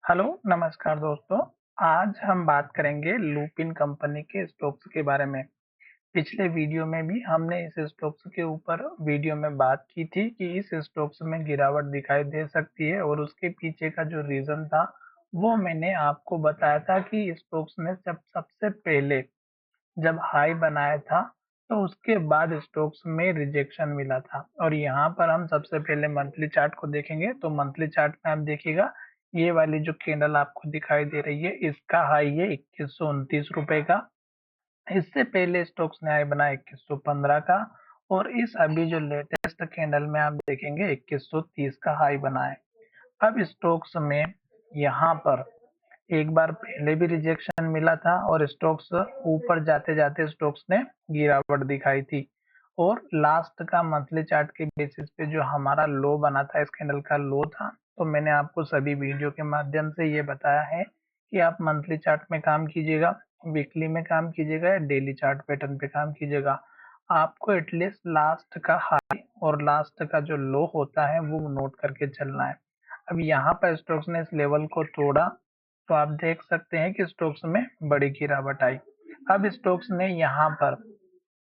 Hello, नमस्कार दोस्तों। आज हम बात करेंगे लुपिन कंपनी के स्टॉक्स के बारे में। पिछले वीडियो में भी हमने इस स्टॉक्स के ऊपर वीडियो में बात की थी कि इस स्टॉक्स में गिरावट दिखाई दे सकती है और उसके पीछे का जो रीज़न था, वो मैंने आपको बताया था कि स्टॉक्स ने जब सबसे पहले जब हाई बनाया था, तो उसके बाद स्टॉक्स में रिजेक्शन मिला था और यहाँ पर हम सबसे पहले मंथली चार्ट को देखेंगे। तो मंथली चार्ट में आप देखिएगा, ये वाली जो कैंडल आपको दिखाई दे रही है, इसका हाई है 2129 रुपए का। इससे पहले स्टॉक्स ने हाई बनाया 2115 का और इस अभी जो लेटेस्ट कैंडल में आप देखेंगे 2130 का हाई बना है। अब स्टॉक्स में यहाँ पर एक बार पहले भी रिजेक्शन मिला था और स्टॉक्स ऊपर जाते जाते स्टॉक्स ने गिरावट दिखाई थी और लास्ट का मंथली चार्ट के बेसिस पे जो हमारा लो बना था, इस कैंडल का लो था। तो मैंने आपको सभी वीडियो के माध्यम से ये बताया है कि आप मंथली चार्ट में काम कीजिएगा, वीकली में काम कीजिएगा या डेली चार्ट पैटर्न पे काम कीजिएगा। आपको एटलीस्ट लास्ट का हाई और लास्ट का जो लो होता है वो नोट करके चलना है। अब यहाँ पर स्टॉक्स ने इस लेवल को तोड़ा, तो आप देख सकते हैं कि स्टॉक्स में बड़ी गिरावट आई। अब स्टॉक्स ने यहाँ पर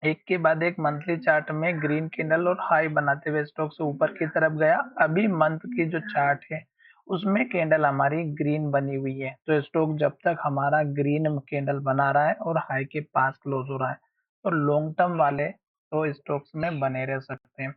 एक के बाद एक मंथली चार्ट में ग्रीन कैंडल और हाई बनाते हुए स्टॉक्स ऊपर की तरफ गया। अभी मंथ की जो चार्ट है उसमें कैंडल हमारी ग्रीन बनी हुई है, तो स्टॉक जब तक हमारा ग्रीन कैंडल बना रहा है और हाई के पास क्लोज हो रहा है, तो लॉन्ग टर्म वाले तो स्टॉक्स में बने रह सकते हैं।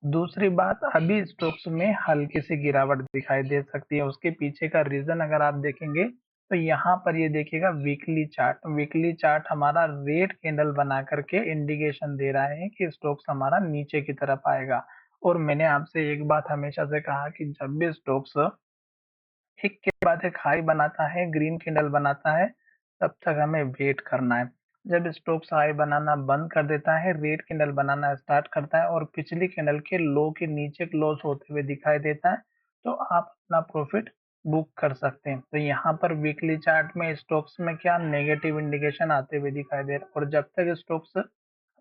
दूसरी बात, अभी स्टॉक्स में हल्की सी गिरावट दिखाई दे सकती है। उसके पीछे का रीजन अगर आप देखेंगे, तो यहाँ पर ये देखिएगा वीकली चार्ट हमारा रेड कैंडल बना करके इंडिकेशन दे रहा है कि स्टॉक्स हमारा नीचे की तरफ आएगा। और मैंने आपसे एक बात हमेशा से कहा कि जब भी स्टॉक्स एक के बाद एक हाई बनाता है, ग्रीन कैंडल बनाता है, तब तक हमें वेट करना है। जब स्टॉक्स हाई बनाना बंद कर देता है, रेड कैंडल बनाना स्टार्ट करता है और पिछली कैंडल के लो के नीचे क्लोज होते हुए दिखाई देता है, तो आप अपना प्रॉफिट बुक कर सकते हैं। तो यहाँ पर वीकली चार्ट में स्टॉक्स में क्या नेगेटिव इंडिकेशन आते हुए दिखाई दे रहा है और जब तक स्टॉक्स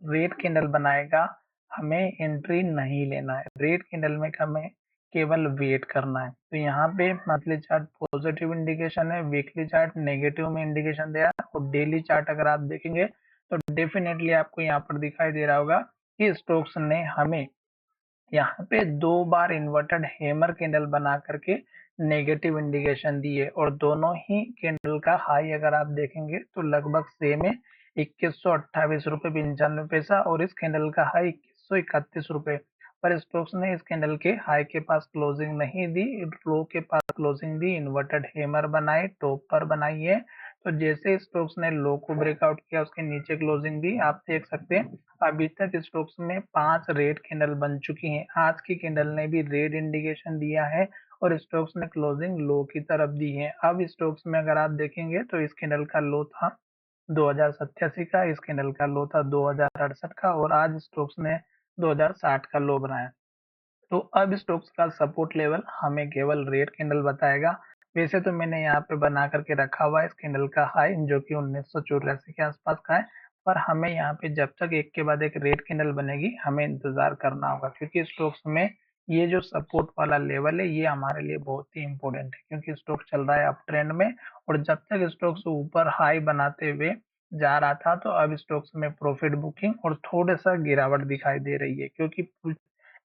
रेड कैंडल बनाएगा, हमें एंट्री नहीं लेना है। रेड कैंडल में हमें केवल वेट करना है। तो यहाँ पे मंथली चार्ट पॉजिटिव इंडिकेशन है, वीकली चार्ट नेगेटिव में इंडिकेशन दे रहा है और डेली चार्ट अगर आप देखेंगे तो डेफिनेटली आपको यहाँ पर दिखाई दे रहा होगा कि स्टॉक्स ने हमें यहाँ पे 2 बार इन्वर्टेड हैमर कैंडल बना करके नेगेटिव इंडिकेशन दी है और दोनों ही कैंडल का हाई अगर आप देखेंगे तो लगभग सेम है, 2128 रुपये 95 पैसा और इस कैंडल का हाई 2131 रुपये। पर स्टॉक्स ने इस कैंडल के हाई के पास क्लोजिंग नहीं दी, लो के पास क्लोजिंग दी, इन्वर्टेड हैमर बनाई, टॉप पर बनाई है। तो जैसे स्टॉक्स ने लो को ब्रेकआउट किया, उसके नीचे क्लोजिंग दी, आप देख सकते हैं अभी तक स्टॉक्स में 5 रेड कैंडल बन चुकी हैं। आज की कैंडल ने भी रेड इंडिकेशन दिया है और स्टॉक्स ने क्लोजिंग लो की तरफ दी है। अब स्टॉक्स में अगर आप देखेंगे तो इस कैंडल का लो था 2087 का, इस कैंडल का लो था 2068 का और आज स्टॉक्स ने 2060 का लो बनाया। तो अब स्टॉक्स का सपोर्ट लेवल हमें केवल रेड कैंडल बताएगा। वैसे तो मैंने यहाँ पे बना करके रखा हुआ है इस कैंडल का हाई जो कि 1984 के आसपास का है, पर हमें यहाँ पे जब तक एक के बाद एक रेड कैंडल बनेगी हमें इंतजार करना होगा, क्योंकि स्टॉक्स में ये जो सपोर्ट वाला लेवल है ये हमारे लिए बहुत ही इंपॉर्टेंट है, क्योंकि स्टॉक चल रहा है अप ट्रेंड में और जब तक स्टॉक्स ऊपर हाई बनाते हुए जा रहा था, तो अब स्टॉक्स में प्रॉफिट बुकिंग और थोड़ा सा गिरावट दिखाई दे रही है, क्योंकि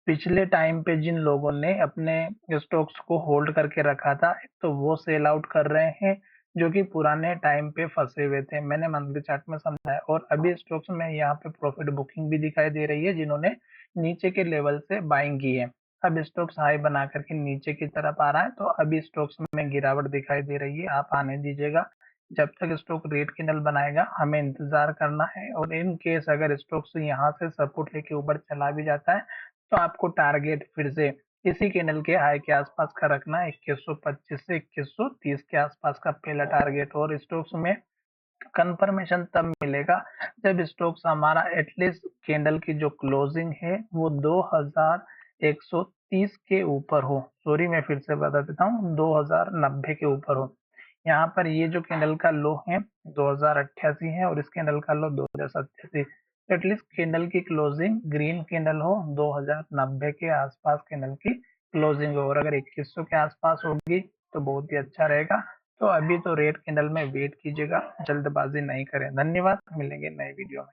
पिछले टाइम पे जिन लोगों ने अपने स्टॉक्स को होल्ड करके रखा था, तो वो सेल आउट कर रहे हैं जो कि पुराने टाइम पे फंसे हुए थे। मैंने मंथली चार्ट में समझाया और अभी स्टॉक्स में यहाँ पे प्रॉफिट बुकिंग भी दिखाई दे रही है जिन्होंने नीचे के लेवल से बाइंग की है। अब स्टॉक्स हाई बना करके नीचे की तरफ आ रहा है, तो अभी स्टॉक्स में गिरावट दिखाई दे रही है, आप आने दीजिएगा। जब तक स्टॉक रेड कैंडल बनाएगा हमें इंतजार करना है और इन केस अगर स्टॉक्स यहाँ से सपोर्ट लेके ऊपर चला भी जाता है, तो आपको टारगेट फिर से इसी कैंडल के हाई के आसपास का रखना है, 2125 से 2130 के आसपास का पहला टारगेट। और स्टॉक्स में कंफर्मेशन तब मिलेगा जब स्टॉक्स हमारा एटलीस्ट कैंडल की जो क्लोजिंग है वो 2130 के ऊपर हो। सॉरी, मैं फिर से बता देता हूँ, 2090 के ऊपर हो। यहाँ पर ये जो कैंडल का लो है 2088 है और इस कैंडल का लो 2087। एटलीस्ट कैंडल की क्लोजिंग ग्रीन कैंडल हो, 2090 के आसपास कैंडल की क्लोजिंग हो और अगर 2100 के आसपास होगी तो बहुत ही अच्छा रहेगा। तो अभी तो रेड कैंडल में वेट कीजिएगा, जल्दबाजी नहीं करें। धन्यवाद, मिलेंगे नए वीडियो में।